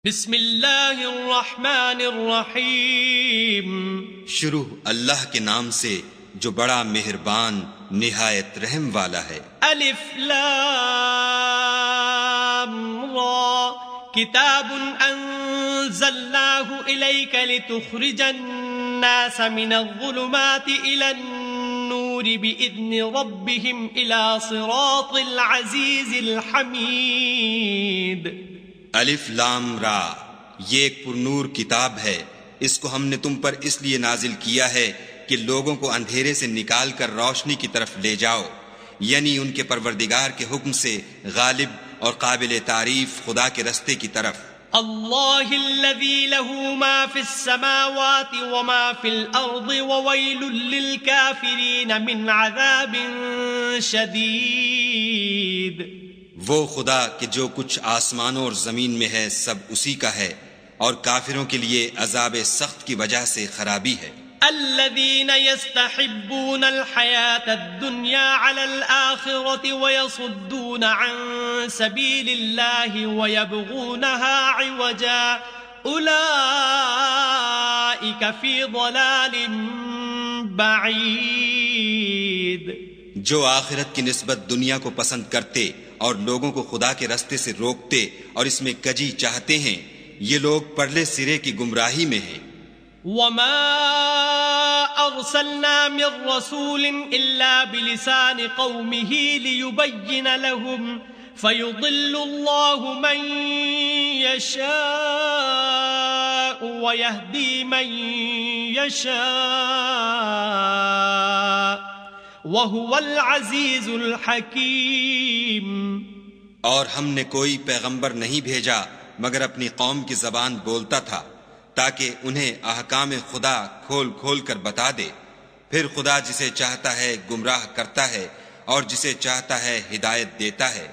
بسم اللہ الرحمن الرحیم، شروع اللہ کے نام سے جو بڑا مہربان نہایت رحم والا ہے۔ الف لام را، کتاب انزلناه الیک لتخرج الناس من الظلمات الى النور باذن ربهم الى صراط العزیز الحمید۔ الف لام را، یہ ایک پرنور کتاب ہے، اس کو ہم نے تم پر اس لیے نازل کیا ہے کہ لوگوں کو اندھیرے سے نکال کر روشنی کی طرف لے جاؤ، یعنی ان کے پروردگار کے حکم سے غالب اور قابل تعریف خدا کے رستے کی طرف۔ اللہ الذی له ما فی السماوات وما فی الارض وویل للکافرین من عذاب شدید۔ وہ خدا کہ جو کچھ آسمانوں اور زمین میں ہے سب اسی کا ہے، اور کافروں کے لیے عذاب سخت کی وجہ سے خرابی ہے۔ الذين يستحبون الحياة الدنيا على الآخرة ويصدون عن سبيل الله ويبغونها عوجا أولئك في ضلال بعيد۔ جو آخرت کی نسبت دنیا کو پسند کرتے اور لوگوں کو خدا کے رستے سے روکتے اور اس میں کجی چاہتے ہیں، یہ لوگ پرلے سرے کی گمراہی میں ہیں۔ وما ارسلنا من رسول الا بلسان قومه ليبين لهم فيضل الله من يشاء ويهدي من يشاء وهو العزيز الحكيم۔ اور ہم نے کوئی پیغمبر نہیں بھیجا مگر اپنی قوم کی زبان بولتا تھا تاکہ انہیں احکام خدا کھول کھول کر بتا دے، پھر خدا جسے چاہتا ہے گمراہ کرتا ہے اور جسے چاہتا ہے ہدایت دیتا ہے،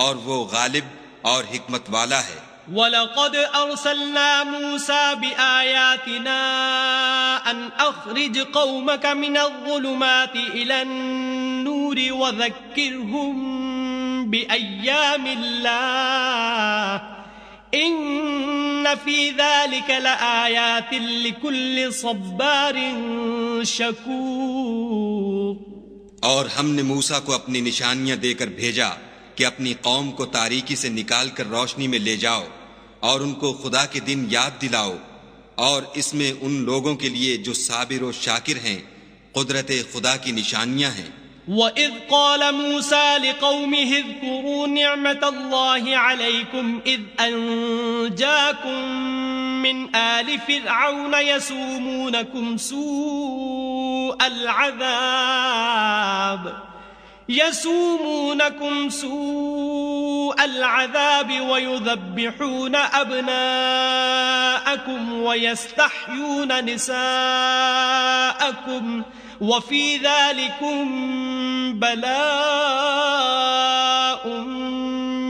اور وہ غالب اور حکمت والا ہے۔ وَلَقَدْ أَرْسَلْنَا مُوسَى بِآيَاتِنَا أَنْ أَخْرِجْ قَوْمَكَ مِنَ الظُّلُمَاتِ إِلَى النُّورِ وَذَكِّرْهُمْ بِأَيَّامِ اللَّهِ إِنَّ فِي ذَلِكَ لَآيَاتٍ لِكُلِّ صَبَّارٍ شَكُورٍ۔ اور ہم نے موسیٰ کو اپنی نشانیاں دے کر بھیجا کہ اپنی قوم کو تاریکی سے نکال کر روشنی میں لے جاؤ اور ان کو خدا کے دن یاد دلاؤ، اور اس میں ان لوگوں کے لیے جو صابر و شاکر ہیں قدرت خدا کی نشانیاں ہیں۔ وَإِذْ قَالَ مُوسَى لِقَوْمِهِ اذْكُرُوا نِعْمَةَ اللَّهِ عَلَيْكُمْ إِذْ أَنْجَاكُمْ مِنْ آلِ فِرْعَوْنَ يَسُومُونَكُمْ سُوءَ الْعَذَابِ وَيُذَبِّحُونَ أَبْنَاءَكُمْ وَيَسْتَحْيُونَ نِسَاءَكُمْ وَفِي ذَلِكُمْ بَلَاءٌ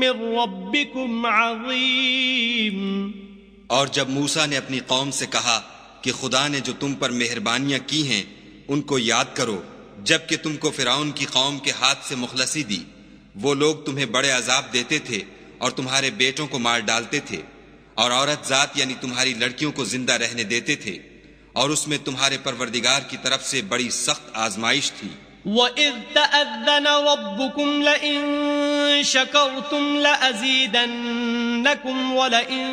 مِّن رَبِّكُمْ عَظِيمٌ۔ اور جب موسیٰ نے اپنی قوم سے کہا کہ خدا نے جو تم پر مہربانیاں کی ہیں ان کو یاد کرو، جبکہ تم کو فرعون کی قوم کے ہاتھ سے مخلصی دی، وہ لوگ تمہیں بڑے عذاب دیتے تھے اور تمہارے بیٹوں کو مار ڈالتے تھے، اور عورت ذات یعنی تمہاری لڑکیوں کو زندہ رہنے دیتے تھے، اور اس میں تمہارے پروردگار کی طرف سے بڑی سخت آزمائش تھی۔ وَإِذْ تَأَذَّنَ رَبُّكُمْ لَئِن شَكَرْتُمْ لَأَزِيدَنَّكُمْ وَلَئِن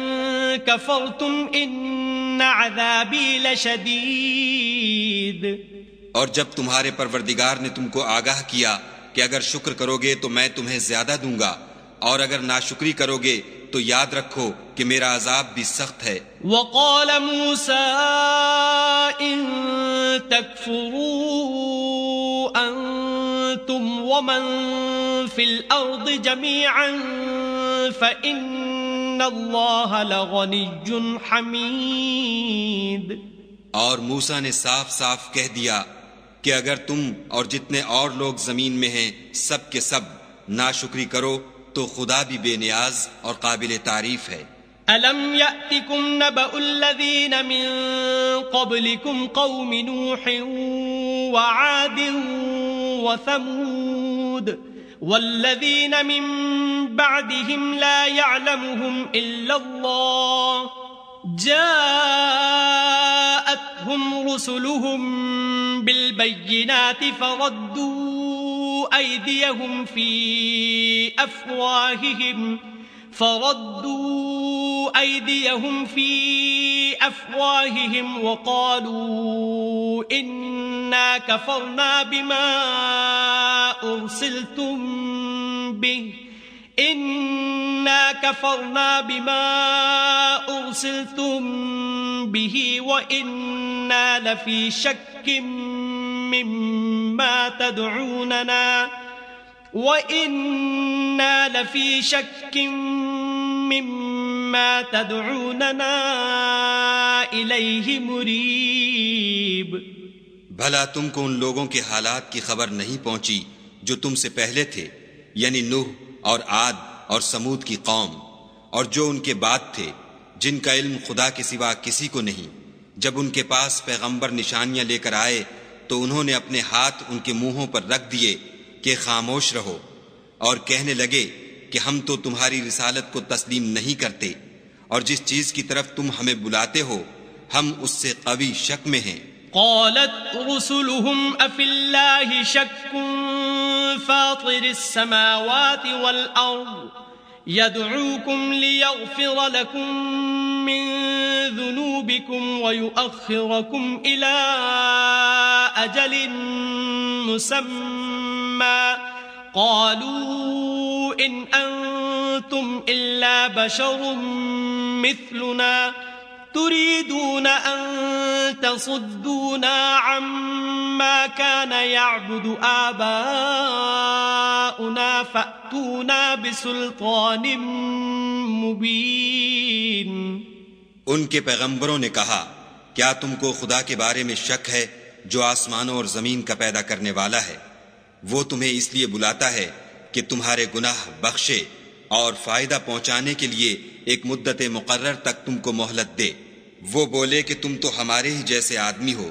كَفَرْتُمْ إِنَّ عَذَابِي لَشَدِيدٌ۔ اور جب تمہارے پروردگار نے تم کو آگاہ کیا کہ اگر شکر کرو گے تو میں تمہیں زیادہ دوں گا، اور اگر ناشکری کرو گے تو یاد رکھو کہ میرا عذاب بھی سخت ہے۔ وَقَالَ مُوسَىٰ إِن تَكْفُرُوا أَنتُمْ وَمَن فِي الْأَرْضِ جَمِيعًا فَإِنَّ اللَّهَ لَغَنِيٌّ حَمِيدٌ۔ اور موسیٰ نے صاف صاف کہہ دیا کہ اگر تم اور جتنے اور لوگ زمین میں ہیں سب کے سب ناشکری کرو تو خدا بھی بے نیاز اور قابل تعریف ہے۔ أَلَمْ يَأْتِكُمْ نَبَأُ الَّذِينَ مِن قَبْلِكُمْ قَوْمِ نُوحٍ وَعَادٍ وَثَمُودَ والذين من بعدهم لا يعلمهم إلا الله جاءتهم رسلهم بالبينات فردوا أيديهم في أفواههم وقالوا إنا كفرنا بما أرسلتم به وإنا لفي شك مما تدعوننا إليه مريب. بھلا تم کو ان لوگوں کے حالات کی خبر نہیں پہنچی جو تم سے پہلے تھے، یعنی نوح اور عاد اور سمود کی قوم، اور جو ان کے بعد تھے، جن کا علم خدا کے سوا کسی کو نہیں. جب ان کے پاس پیغمبر نشانیاں لے کر آئے تو انہوں نے اپنے ہاتھ ان کے منہوں پر رکھ دیے کہ خاموش رہو، اور کہنے لگے کہ ہم تو تمہاری رسالت کو تسلیم نہیں کرتے، اور جس چیز کی طرف تم ہمیں بلاتے ہو ہم اس سے قوی شک میں ہیں. قالت رسلهم أفي الله شك فاطر السماوات والأرض يدعوكم ليغفر لكم من ذنوبكم ويؤخركم إلى أجل مسمى قالوا إن أنتم إلا بشر مثلنا تريدون أن تصدونا عما كان يعبد آباؤنا فأتونا بسلطان مبين. ان کے پیغمبروں نے کہا کیا تم کو خدا کے بارے میں شک ہے جو آسمانوں اور زمین کا پیدا کرنے والا ہے؟ وہ تمہیں اس لیے بلاتا ہے کہ تمہارے گناہ بخشے اور فائدہ پہنچانے کے لیے ایک مدت مقرر تک تم کو مہلت دے. وہ بولے کہ تم تو ہمارے ہی جیسے آدمی ہو،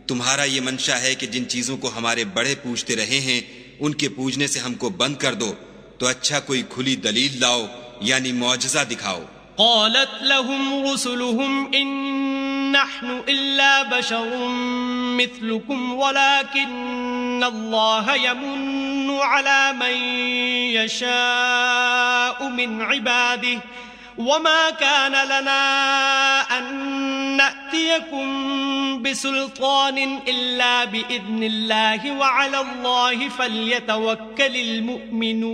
تمہارا یہ منشا ہے کہ جن چیزوں کو ہمارے بڑے پوجتے رہے ہیں ان کے پوجنے سے ہم کو بند کر دو، تو اچھا کوئی کھلی دلیل لاؤ یعنی معجزہ دکھاؤ. قالت لهم رسلهم إن نحن إلا بشر مثلكم ولكن الله يمن على من يشاء من عباده وما كان لنا أن نأتيكم بسلطان إلا بإذن الله وعلى الله فليتوكل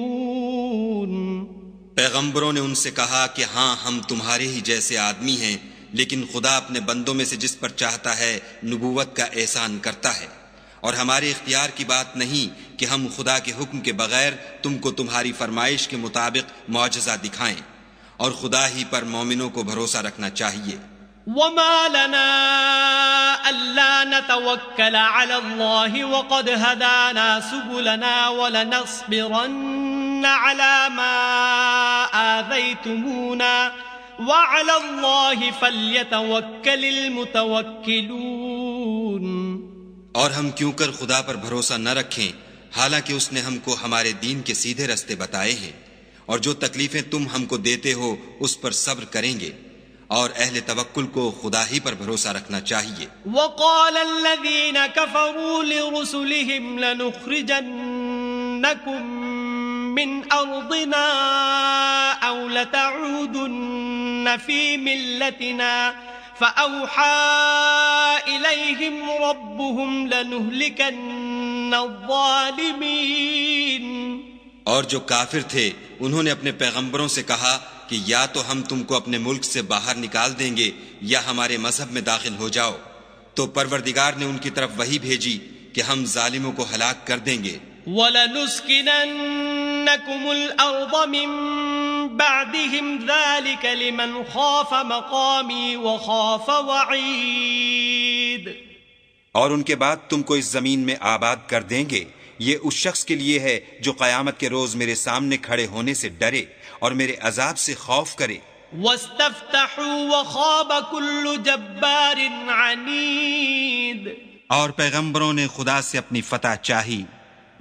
المؤمنون. پیغمبروں نے ان سے کہا کہ ہاں ہم تمہارے ہی جیسے آدمی ہیں، لیکن خدا اپنے بندوں میں سے جس پر چاہتا ہے نبوت کا احسان کرتا ہے، اور ہمارے اختیار کی بات نہیں کہ ہم خدا کے حکم کے بغیر تم کو تمہاری فرمائش کے مطابق معجزہ دکھائیں، اور خدا ہی پر مومنوں کو بھروسہ رکھنا چاہیے. وما لنا ألا نتوكل على الله وقد هدانا سبلنا ولنصبرن على ما آذيتمونا وعلى الله فليتوكل المتوكلون. اور ہم کیوں کر خدا پر بھروسہ نہ رکھیں حالانکہ اس نے ہم کو ہمارے دین کے سیدھے رستے بتائے ہیں، اور جو تکلیفیں تم ہم کو دیتے ہو اس پر صبر کریں گے، اور اہل توکل کو خدا ہی پر بھروسہ رکھنا چاہیے. وقال الذين كفروا لرسلهم لنخرجنكم من أرضنا أو لتعودن في ملتنا فأوحى إليهم ربهم لنهلكن الظالمين. اور جو کافر تھے انہوں نے اپنے پیغمبروں سے کہا کہ یا تو ہم تم کو اپنے ملک سے باہر نکال دیں گے یا ہمارے مذہب میں داخل ہو جاؤ. تو پروردگار نے ان کی طرف وحی بھیجی کہ ہم ظالموں کو ہلاک کر دیں گے. وَلَنُسْكِنَنَّكُمُ الْأَرْضَ مِن بَعْدِهِمْ ذَلِكَ لِمَنْ خَافَ مَقَامِي وَخَافَ وَعِيدِ. اور ان کے بعد تم کو اس زمین میں آباد کر دیں گے، یہ اس شخص کے لیے ہے جو قیامت کے روز میرے سامنے کھڑے ہونے سے ڈرے اور میرے عذاب سے خوف کرے. وَاسْتَفْتَحُوا وَخَابَ كُلُّ جَبَّارٍ عَنِيدٍ. اور پیغمبروں نے خدا سے اپنی فتح چاہی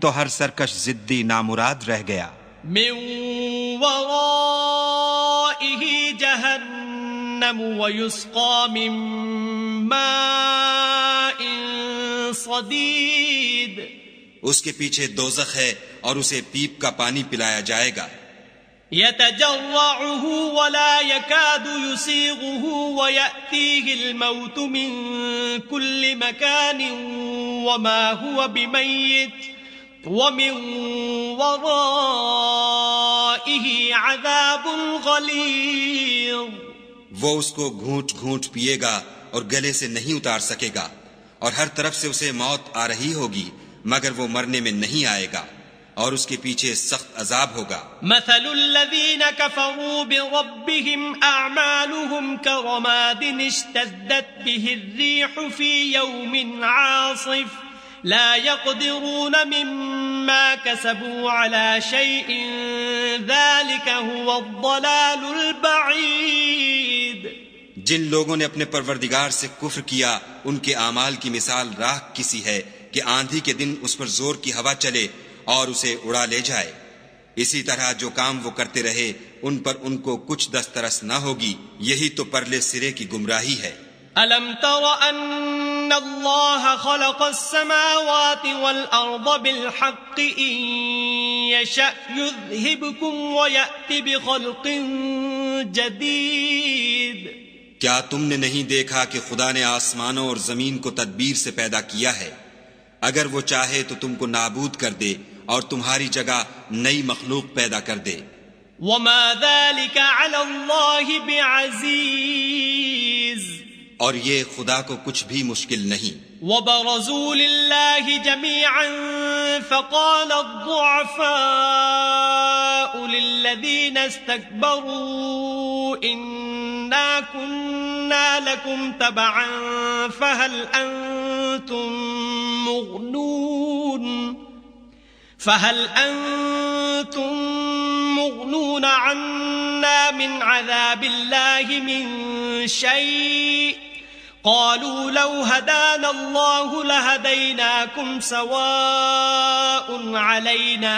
تو ہر سرکش ضدی نامراد رہ گیا. من ورائه جهنم ويسقى من ماء صديد. اس کے پیچھے دوزخ ہے اور اسے پیپ کا پانی پلایا جائے گا. يتجرعه ولا يكاد يسيغه ويأتيه الموت من كل مكان وما هو بميت ومن ورائه عذاب غليظ. وہ اس کو گھونٹ گھونٹ پیے گا اور گلے سے نہیں اتار سکے گا، اور ہر طرف سے اسے موت آ رہی ہوگی مگر وہ مرنے میں نہیں آئے گا، اور اس کے پیچھے سخت عذاب ہوگا. مثل الذين كفروا بربهم أعمالهم كرماد اشتدت به الريح في يوم عاصف لا يقدرون مما كسبوا على شيء ذلك هو الضلال البعيد. جن لوگوں نے اپنے پروردگار سے کفر کیا ان کے اعمال کی مثال راکھ کسی ہے کہ آندھی کے دن اس پر زور کی ہوا چلے اور اسے اڑا لے جائے. اسی طرح جو کام وہ کرتے رہے ان پر ان کو کچھ دسترس نہ ہوگی. یہی تو پرلے سرے کی گمراہی ہے. أَلَمْ تَرَ أَنَّ اللَّهَ خَلَقَ السَّمَاوَاتِ وَالْأَرْضَ بِالْحَقِّ إِن يَشَأْ يُذْهِبْكُمْ وَيَأْتِ بِخَلْقٍ جَدِيدٍ. کیا تم نے نہیں دیکھا کہ خدا نے آسمانوں اور زمین کو تدبیر سے پیدا کیا ہے؟ اگر وہ چاہے تو تم کو نابود کر دے اور تمہاری جگہ نئی مخلوق پیدا کر دے. وَمَا ذَلِكَ عَلَى اللَّهِ بِعَزِيزٍ. اور یہ خدا کو کچھ بھی مشکل نہیں. وَبَرَزُوا لِلَّهِ جَمِيعًا فَقَالَ الضُّعَفَاءُ لِلَّذِينَ اسْتَكْبَرُوا إِنَّا كُنَّا لَكُمْ تَبَعًا فَهَلْ أَنْتُمْ مُغْنُونَ عَنَّا مِنْ عَذَابِ اللَّهِ مِنْ شَيْءٍ قَالُوا لَوْ هَدَانَا اللَّهُ لَهَدَيْنَاكُمْ سَوَاءٌ عَلَيْنَا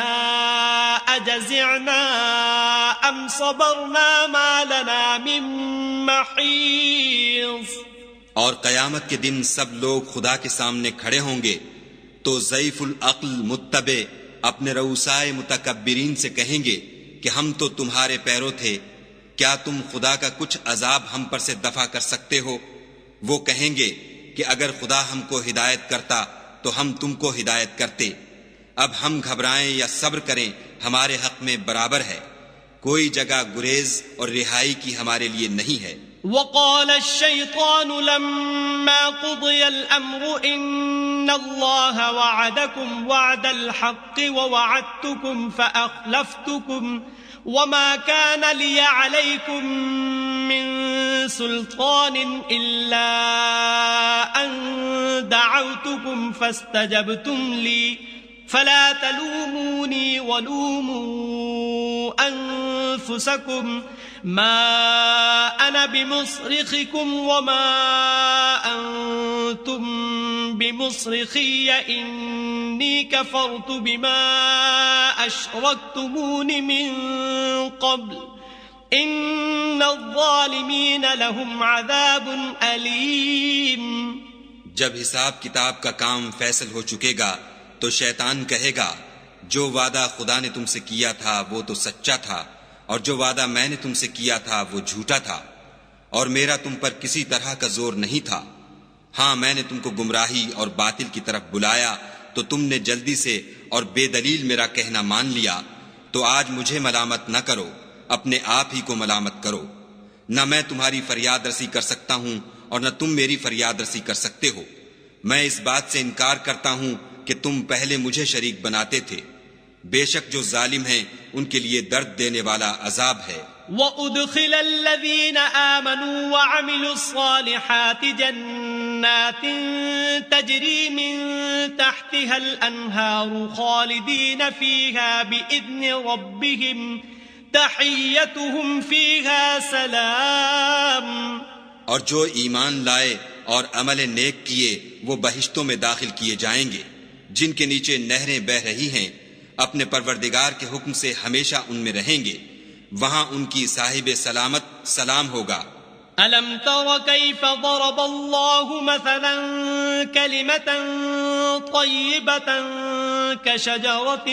أَجَزِعْنَا أَمْ صَبَرْنَا مَا لَنَا مِنْ مَحِيصٍ. اور قیامت کے دن سب لوگ خدا کے سامنے کھڑے ہوں گے تو ضعیف العقل متبع اپنے رؤسائے متکبرین سے کہیں گے کہ ہم تو تمہارے پیرو تھے، کیا تم خدا کا کچھ عذاب ہم پر سے دفع کر سکتے ہو؟ وہ کہیں گے کہ اگر خدا ہم کو ہدایت کرتا تو ہم تم کو ہدایت کرتے. اب ہم گھبرائیں یا صبر کریں ہمارے حق میں برابر ہے. کوئی جگہ گریز اور رہائی کی ہمارے لیے نہیں ہے. وقال الشيطان لما قضي الأمر إن الله وعدكم وعد الحق ووعدتكم فأخلفتكم وما كان لي عليكم من سلطان إلا أن دعوتكم فاستجبتم لي فلا تلوموني ولوموا أنفسكم ما أنا بمصرخكم وما أنتم بمصرخي إني كفرت بما أشركتمون من قبل إن الظالمين لهم عذاب أليم. جب حساب کتاب کا کام فیصل ہو چکے گا تو شیطان کہے گا جو وعدہ خدا نے تم سے کیا تھا وہ تو سچا تھا اور جو وعدہ میں نے تم سے کیا تھا وہ جھوٹا تھا اور میرا تم پر کسی طرح کا زور نہیں تھا. ہاں میں نے تم کو گمراہی اور باطل کی طرف بلایا تو تم نے جلدی سے اور بے دلیل میرا کہنا مان لیا. تو آج مجھے ملامت نہ کرو، اپنے آپ ہی کو ملامت کرو. نہ میں تمہاری فریاد رسی کر سکتا ہوں اور نہ تم میری فریاد رسی کر سکتے ہو. میں اس بات سے انکار کرتا ہوں کہ تم پہلے مجھے شریک بناتے تھے. بے شک جو ظالم ہیں ان کے لیے درد دینے والا عذاب ہے. وَأُدْخِلَ الَّذِينَ آمَنُوا وَعَمِلُوا الصَّالِحَاتِ جَنَّاتٍ تَجْرِي مِن تَحْتِهَا الْأَنْهَارُ خَالِدِينَ فِيهَا بِإِذْنِ رَبِّهِمْ تَحِيَّتُهُمْ فِيهَا سَلَامٌ. اور جو ایمان لائے اور عمل نیک کیے وہ بہشتوں میں داخل کیے جائیں گے، جن کے نیچے نہریں بہ رہی ہیں، اپنے پروردگار کے حکم سے ہمیشہ ان میں رہیں گے، وہاں ان کی صاحب سلامت سلام ہوگا۔ ألم تر كيف ضرب الله مثلا كلمة طيبة كشجرة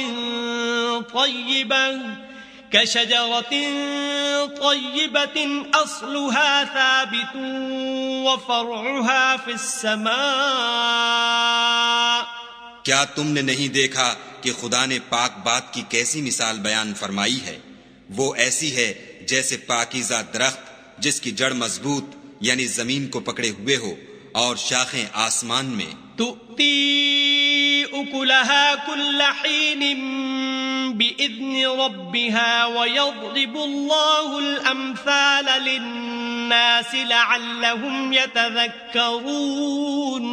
طيبة أصلها ثابت وفرعها في السماء۔ کیا تم نے نہیں دیکھا کہ خدا نے پاک بات کی کیسی مثال بیان فرمائی ہے؟ وہ ایسی ہے جیسے پاکیزہ درخت جس کی جڑ مضبوط یعنی زمین کو پکڑے ہوئے ہو اور شاخیں آسمان میں۔ تؤتی اکلها كل حين بإذن ربها ويضرب الله الأمثال للناس لعلهم يتذكرون۔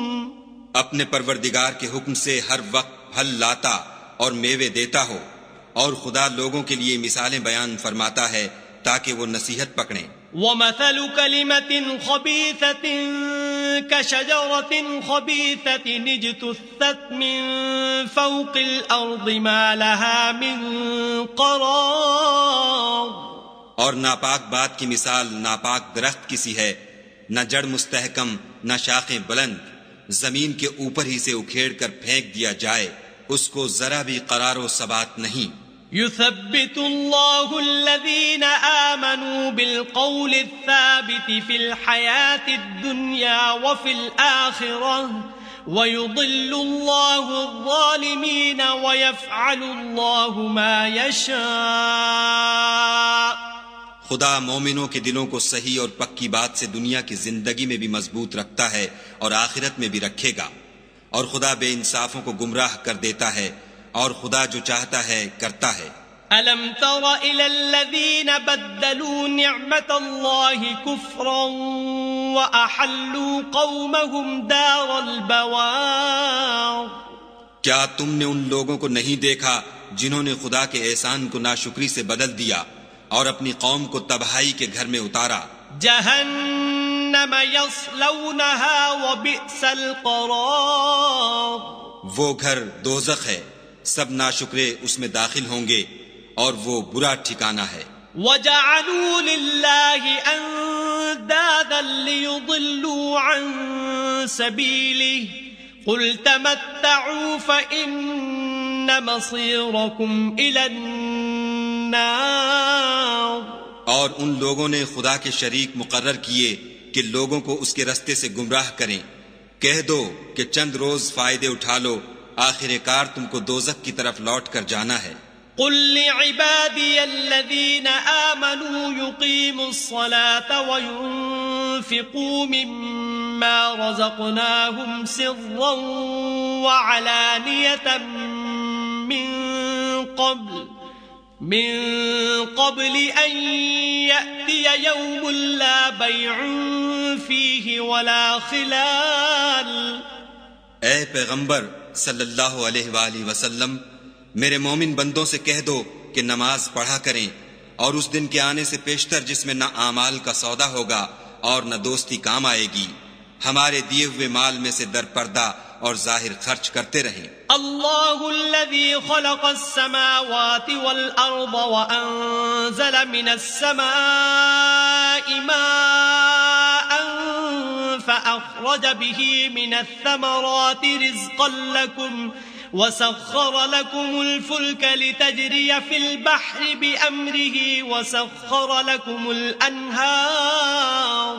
اپنے پروردگار کے حکم سے ہر وقت پھل لاتا اور میوے دیتا ہو، اور خدا لوگوں کے لیے مثالیں بیان فرماتا ہے تاکہ وہ نصیحت پکڑیں۔ وَمَثَلُ كَلِمَةٍ خَبِيثَةٍ كَشَجَرَةٍ خَبِيثَةٍ اجْتُثَّتْ مِنْ فَوْقِ الْأَرْضِ مَا لَهَا مِنْ قَرَارٍ۔ اور ناپاک بات کی مثال ناپاک درخت کسی ہے، نہ جڑ مستحکم نہ شاخیں بلند، زمین کے اوپر ہی سے اکھیڑ کر پھینک دیا جائے، اس کو ذرا بھی قرار و ثبات نہیں۔ يثبت الله الذين آمنوا بالقول الثابت في الحياة الدنيا وفي الآخرة ويضل الله الظالمين ويفعل الله ما يشاء۔ خدا مومنوں کے دلوں کو صحیح اور پکی بات سے دنیا کی زندگی میں بھی مضبوط رکھتا ہے اور آخرت میں بھی رکھے گا، اور خدا بے انصافوں کو گمراہ کر دیتا ہے، اور خدا جو چاہتا ہے کرتا ہے۔ أَلَمْ تَرَ إِلَى الَّذِينَ بَدَّلُوا نِعْمَةَ اللَّهِ كُفْرًا وَأَحَلُّوا قَوْمَهُمْ دَارَ الْبَوَارِ۔ کیا تم نے ان لوگوں کو نہیں دیکھا جنہوں نے خدا کے احسان کو ناشکری سے بدل دیا اور اپنی قوم کو تباہی کے گھر میں اتارا؟ جہنم یصلونها وبئس القرار۔ وہ گھر دوزخ ہے، سب ناشکرے اس میں داخل ہوں گے اور وہ برا ٹھکانہ ہے۔ وَجَعَلُوا لِلَّهِ أَنْدَادًا لِيُضِلُّوا عَنْ سَبِيلِهِ قُلْ تَمَتَّعُوا فَإِنَّ مَصِيرَكُمْ إِلَى النَّارِ۔ اور ان لوگوں نے خدا کے شریک مقرر کیے کہ لوگوں کو اس کے رستے سے گمراہ کریں، کہہ دو کہ چند روز فائدے اٹھا لو، آخر کار تم کو دوزخ کی طرف لوٹ کر جانا ہے۔ قل لعبادي الذين آمنوا يقيموا الصلاة وينفقوا مما رزقناهم سرا وعلانية من قبل أن يأتي يوم لا بيع فيه ولا خلال۔ اے پیغمبر صلی اللہ علیہ وآلہ وسلم، میرے مومن بندوں سے کہہ دو کہ نماز پڑھا کریں، اور اس دن کے آنے سے پیشتر جس میں نہ اعمال کا سودا ہوگا اور نہ دوستی کام آئے گی، ہمارے دیے ہوئے مال میں سے در پردہ اور ظاہر خرچ کرتے رہیں۔ اللہ الذي خلق السماوات والأرض وأنزل من السماء ماء فأخرج به من الثمرات رزقا لكم وسخر لكم الفلك لتجري في البحر بأمره وسخر لكم الأنهار۔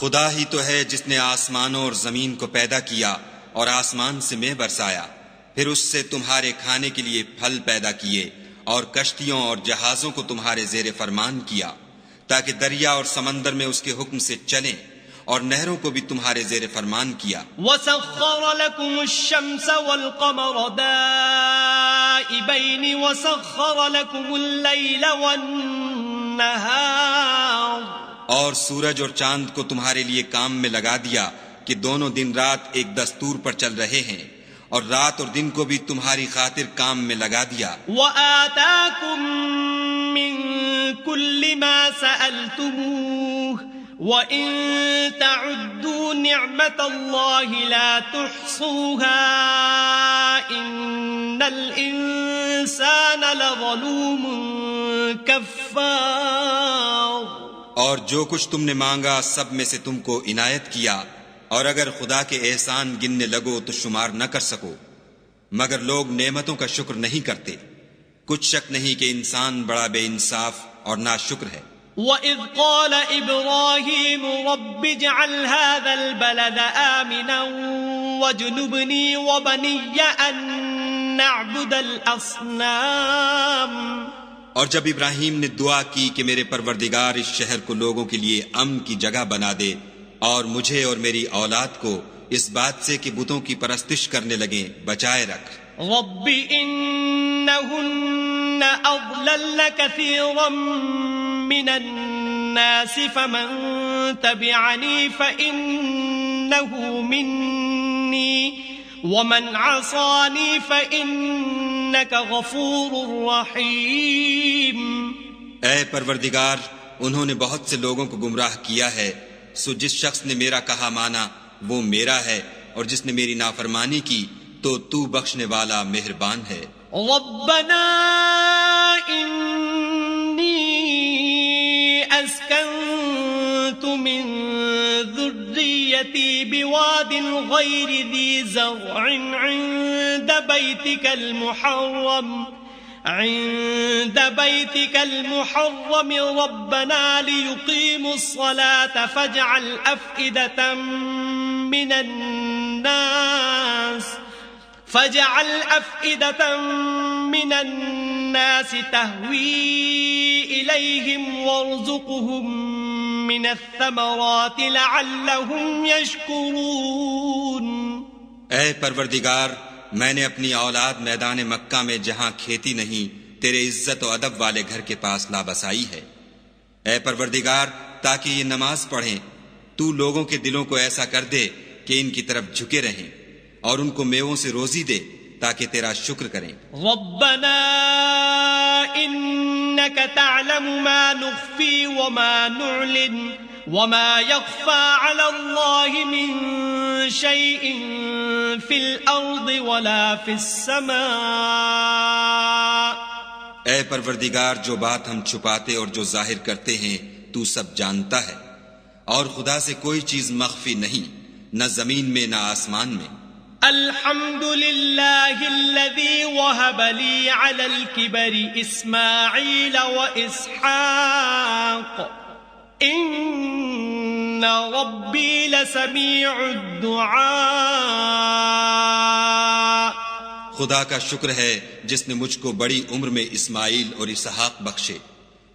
خدا ہی تو ہے جس نے آسمانوں اور زمین کو پیدا کیا اور آسمان سے مے برسایا، پھر اس سے تمہارے کھانے کے لیے پھل پیدا کیے، اور کشتیوں اور جہازوں کو تمہارے زیر فرمان کیا تاکہ دریا اور سمندر میں اس کے حکم سے چلیں، اور نہروں کو بھی تمہارے زیر فرمان کیا۔ وَسَخَّرَ لَكُمُ الشَّمْسَ وَالْقَمَرَ دَائِبَيْنِ وَسَخَّرَ لَكُمُ اللَّيْلَ وَالنَّهَارَ۔ اور سورج اور چاند کو تمہارے لیے کام میں لگا دیا کہ دونوں دن رات ایک دستور پر چل رہے ہیں، اور رات اور دن کو بھی تمہاری خاطر کام میں لگا دیا۔ وَآتَاكُم مِّن كُلِّ مَا سَأَلْتُمُوهُ وَإِن تَعُدُّوا نِعْمَةَ اللَّهِ لَا تُحْصُوهَا إِنَّ الْإِنسَانَ لَظَلُومٌ كَفَّارٌ۔ اور جو کچھ تم نے مانگا سب میں سے تم کو عنایت کیا، اور اگر خدا کے احسان گننے لگو تو شمار نہ کر سکو، مگر لوگ نعمتوں کا شکر نہیں کرتے۔ کچھ شک نہیں کہ انسان بڑا بے انصاف اور ناشکر ہے۔ وَإِذْ قَالَ إِبْرَاهِيمُ رَبِّ اجْعَلْ هَذَا الْبَلَدَ آمِنًا وَاجْنُبْنِي وَبَنِيَّ أَن نَّعْبُدَ الْأَصْنَامَ۔ اور جب ابراہیم نے دعا کی کہ میرے پروردگار اس شہر کو لوگوں کے لیے امن کی جگہ بنا دے، اور مجھے اور میری اولاد کو اس بات سے کہ بتوں کی پرستش کرنے لگیں بچائے رکھ۔ رب إنهن أضللن كثيرا من الناس فمن تبعني فإنه مني ومن عصاني فإنك غفور رحيم۔ اے پروردگار، انہوں نے بہت سے لوگوں کو گمراہ کیا ہے، سو جس شخص نے میرا کہا مانا وہ میرا ہے، اور جس نے میری نافرمانی کی تو تو بخشنے والا مہربان ہے۔ ربنا انی اسکنت من ذریتی بواد غیر ذی زرع عند بیتك المحرم ربنا ليقيموا الصلاة فاجعل أفئدة من الناس تهوي إليهم وارزقهم من الثمرات لعلهم يشكرون۔ اے پروردگار، میں نے اپنی اولاد میدان مکہ میں جہاں کھیتی نہیں تیرے عزت و ادب والے گھر کے پاس لابسائی ہے۔ اے پروردگار، تاکہ یہ نماز پڑھیں، تو لوگوں کے دلوں کو ایسا کر دے کہ ان کی طرف جھکے رہیں، اور ان کو میووں سے روزی دے تاکہ تیرا شکر کریں۔ ربنا انك تعلم ما نخفي وما نعلن وما يخفى على الله من شيء في الأرض ولا في السماء۔ اے پروردگار، جو بات ہم چھپاتے اور جو ظاہر کرتے ہیں تو سب جانتا ہے، اور خدا سے کوئی چیز مخفی نہیں، نہ زمین میں نہ آسمان میں۔ الحمد لله الذي وهب لي على الكبر إسماعيل وإسحاق إن ربي لسميع الدعاء۔ خدا کا شکر ہے جس نے مجھ کو بڑی عمر میں اسماعیل اور اسحاق بخشے،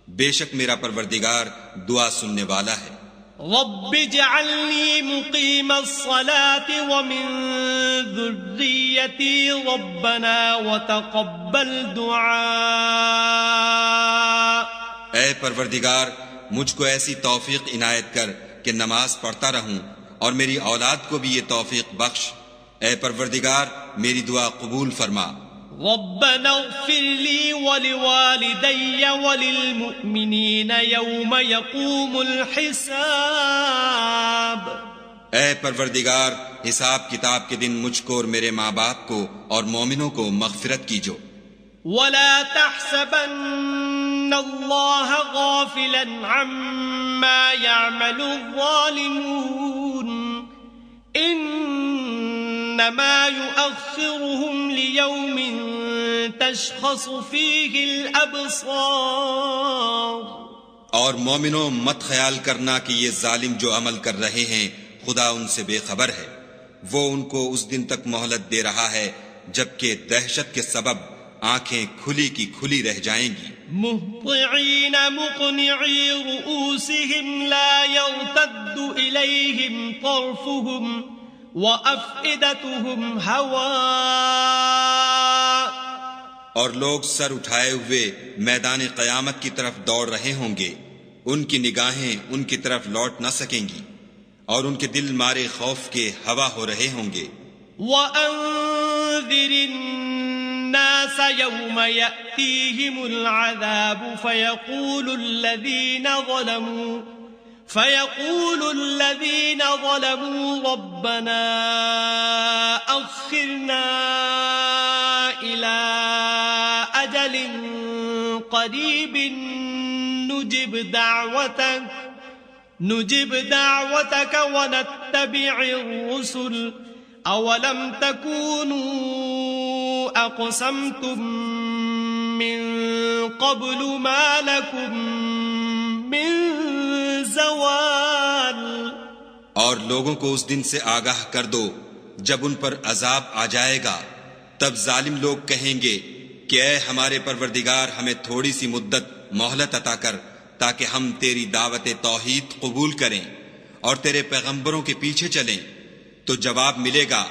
بے شک میرا پروردگار دعا سننے والا ہے۔ رب اجعلني مقيم الصلاة ومن ذريتي ربنا وتقبل دعاء۔ اے پروردگار، مجھ کو ایسی توفیق عنایت کر کہ نماز پڑھتا رہوں، اور میری اولاد کو بھی یہ توفیق بخش۔ اے پروردگار، میری دعا قبول فرما۔ ربنا اغفر لي ولوالدي وللمؤمنين يوم يقوم الحساب۔ اے پروردگار، حساب کتاب کے دن مجھ کو اور میرے ماں باپ کو اور مومنوں کو مغفرت کیجو۔ ولا تحسبن الله غافلا عما يعمل الظالمون انما يؤخرهم ليوم تشخص فيه الابصار۔ اور مومنوں، مت خیال کرنا کہ یہ ظالم جو عمل کر رہے ہیں خدا ان سے بے خبر ہے، وہ ان کو اس دن تک مہلت دے رہا ہے جبکہ دہشت کے سبب آنکھیں کھلی کی کھلی رہ جائیں گی۔ مہطعین مقنعی رؤوسهم لا يرتد الیہم طرفهم وَأَفْئِدَتُهُمْ هَوَاءٌ۔ اور لوگ سر اٹھائے ہوئے میدان قیامت کی طرف دوڑ رہے ہوں گے، ان کی نگاہیں ان کی طرف لوٹ نہ سکیں گی، اور ان کے دل مارے خوف کے ہوا ہو رہے ہوں گے۔ وَأَنذِرِ النَّاسَ يَوْمَ يَأْتِيهِمُ الْعَذَابُ فيقول الذين ظلموا ربنا أخرنا إلى أجل قريب نجب دعوتك ونتبع الرسل أولم تكونوا أقسمتم من قبل ما لكم من زوال. اور لوگوں کو اس دن سے آگاہ کر دو جب ان پر عذاب آ جائے گا. تب ظالم لوگ کہیں گے کہ اے ہمارے پروردگار ہمیں تھوڑی سی مدت مہلت عطا کر تاکہ ہم تیری دعوت توحید قبول کریں اور تیرے پیغمبروں کے پیچھے چلیں. تو جواب ملے گا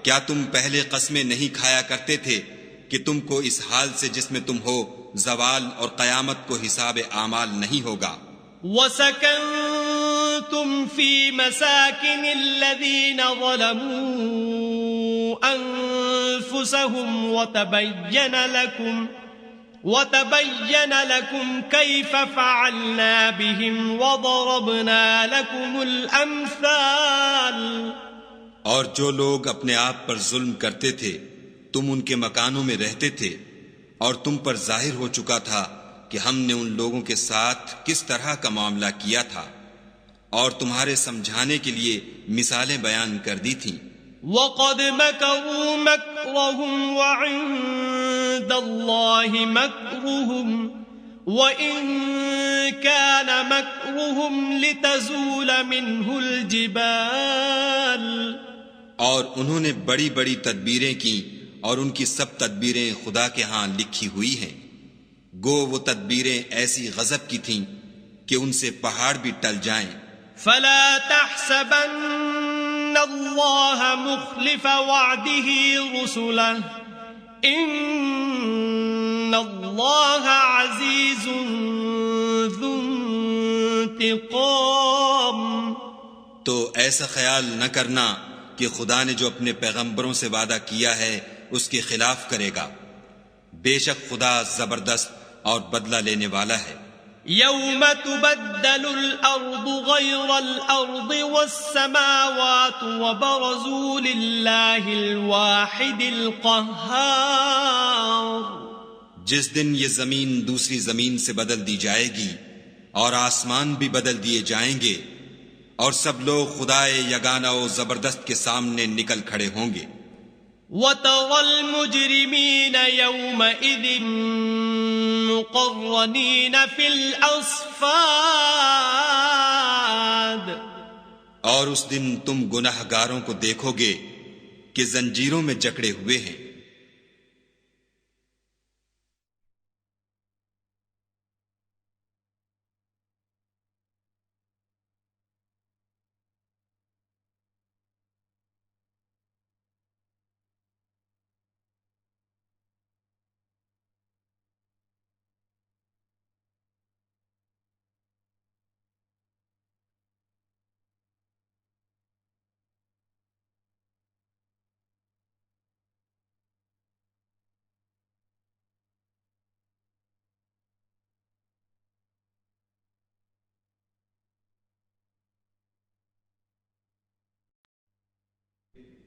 کیا تم پہلے قسمیں نہیں کھایا کرتے تھے کہ تم کو اس حال سے جس میں تم ہو زوال اور قیامت کو حساب اعمال نہیں ہوگا. وَسَكَنْتُمْ فِي مَسَاكِنِ الَّذِينَ ظَلَمُوا أَنفُسَهُمْ وَتَبَيَّنَ لَكُمْ كَيْفَ فَعَلْنَا بِهِمْ وَضَرَبْنَا لَكُمُ الْأَمْثَالَ. اور جو لوگ اپنے آپ پر ظلم کرتے تھے تم ان کے مکانوں میں رہتے تھے اور تم پر ظاہر ہو چکا تھا کہ ہم نے ان لوگوں کے ساتھ کس طرح کا معاملہ کیا تھا اور تمہارے سمجھانے کے لیے مثالیں بیان کر دی تھیں. وَقَدْ مَكَرُوا مَكْرَهُمْ وَعِندَ اللَّهِ مَكْرُهُمْ وَإِن كَانَ مَكْرُهُمْ لِتَزُولَ مِنْهُ الْجِبَالُ. اور انہوں نے بڑی بڑی تدبیریں کی اور ان کی سب تدبیریں خدا کے ہاں لکھی ہوئی ہیں. گو وہ تدبیریں ایسی غضب کی تھیں کہ ان سے پہاڑ بھی ٹل جائیں. فلا تحسبن اللہ مخلف وعده رسله ان اللہ عزیز ذو انتقام. تو ایسا خیال نہ کرنا کہ خدا نے جو اپنے پیغمبروں سے وعدہ کیا ہے اس کے خلاف کرے گا. بے شک خدا زبردست اور بدلہ لینے والا ہے. یوم تبدل الارض غیر الارض والسماوات وبرزوا للہ الواحد القہار. جس دن یہ زمین دوسری زمین سے بدل دی جائے گی اور آسمان بھی بدل دیے جائیں گے اور سب لوگ خدائے یگانہ و زبردست کے سامنے نکل کھڑے ہوں گے. وَتَرَى الْمُجْرِمِينَ يَوْمَئِذٍ مُقَرَّنِينَ فِي الْأَصْفَادِ. اور اس دن تم گناہ گاروں کو دیکھو گے کہ زنجیروں میں جکڑے ہوئے ہیں.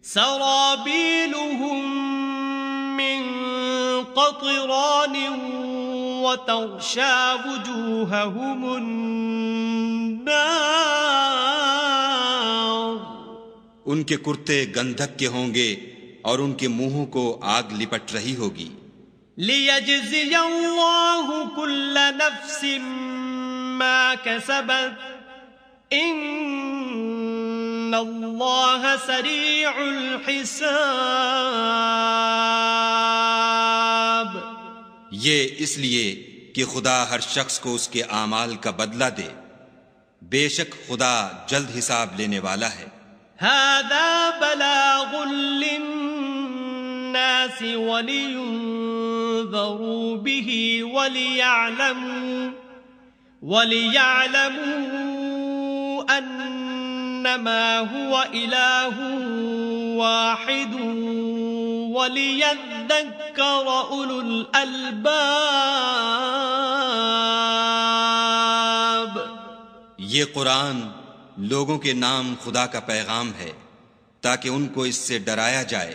سرابيلهم من قطران وتغشى وجوههم النار. ان کے کرتے گندھک کے ہوں گے اور ان کے منہوں کو آگ لپٹ رہی ہوگی. ليجزي الله كل نفس ما كسبت ان اللہ سریع الحساب. یہ اس لیے کہ خدا ہر شخص کو اس کے اعمال کا بدلہ دے. بے شک خدا جلد حساب لینے والا ہے. هذا بلاغ للناس ولينذروا به وليعلموا انما هو اله واحد وليذكر اولو الالباب. یہ قرآن لوگوں کے نام خدا کا پیغام ہے تاکہ ان کو اس سے ڈرایا جائے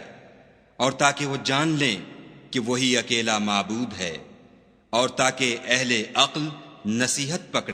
اور تاکہ وہ جان لیں کہ وہی اکیلا معبود ہے اور تاکہ اہل عقل نصیحت پکڑیں۔